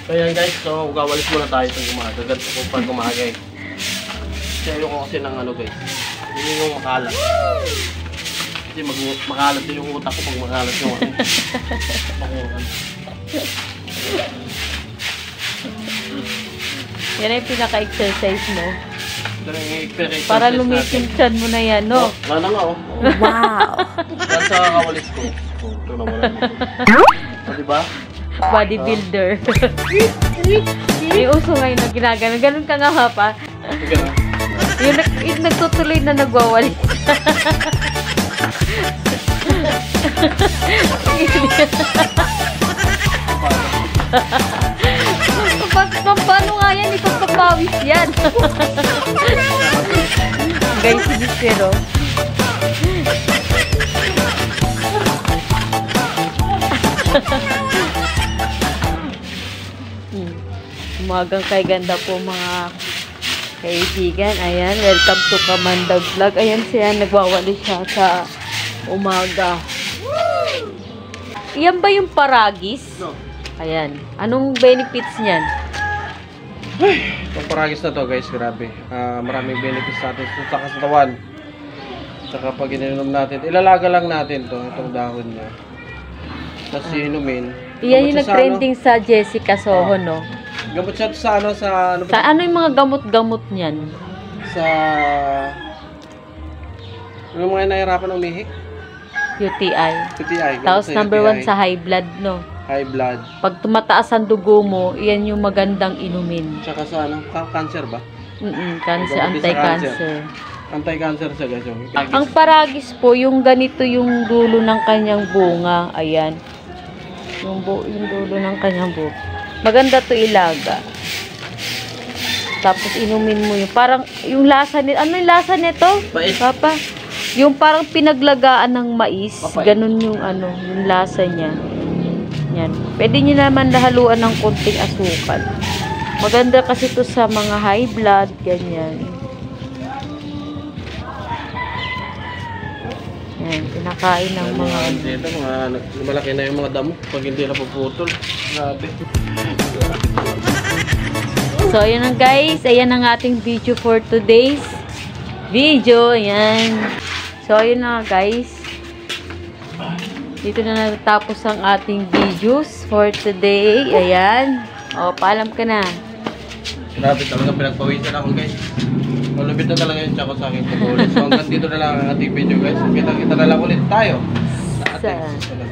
So yan guys, so gawalis muna tayo sa umaga. Ganito ko pag umaga eh. Kasi ayoko kasi ng ano guys. Hindi yung makalat. Kasi makalat din yung utak ko pag makalat yung ano. Makuhan. Yan ay pinaka-exercise mo. Para lumisimsan mo na yan, no? Wala nga oh. Wow! Yan sa kawalis ko. Ito na wala mo. O diba? Bodybuilder. May uso ngayon na ginagano. Ganun ka nga ha pa. Yung nagtutuloy na nagwawali. Paano nga yan? Ikaw papawis yan. Guys, si Bispero. Umagang kay ganda po mga kaibigan. Ayan, welcome to Kamandag Vlog. Ayan siya, nagwawali siya sa umaga. Iyan ba yung paragis? No. Ayan. Anong benefits niyan? Itong paragis na to guys, grabe. Maraming benefits sa atin sa katawan. Saka pag ininom natin, ilalaga lang natin to, itong dahon niya. Tapos inumin. Iyan yung nag-trending sa Jessica Soho, no? Gamot siya sa ano, sa ano ba? Sa ano yung mga gamot-gamot niyan? Sa yung mga nahihirapan umihi? UTI. UTI. Tapos number 1 sa high blood, no? High blood. Pag tumataas ang dugo mo, iyan yung magandang inumin. Tsaka sa ano, cancer ba? Cancer, anti-cancer. Anti-cancer siya guys. Ang paragis po, yung ganito yung dulo ng kanyang bunga. Ayan. Yung dulo ng kanyang bunga. Maganda to ilaga. Tapos inumin mo yung parang yung lasa nito. Ano yung lasa nito? Mais. Papa? Yung parang pinaglagaan ng mais. Papay. Ganun yung ano, yung lasa niya. Yan. Pwede niyo naman haluan ng konting asukal. Maganda kasi to sa mga high blood, ganyan. Yan, pinakain ng mga dito, malaki na yung mga damo pag hindi na puputol. Grabe. So, ayan na guys. Ayan ang ating video for today's video. Ayan. So, ayun na guys. Dito na natapos ang ating videos for today. Ayan. O, paalam ka na. Grabe talaga, pinagpawisan ako guys. Malupit na talaga yung tsako sa akin pag-ulit. So hanggang dito na lang ang ating video guys. Kita-kita na lang ulit tayo sa ating susunod.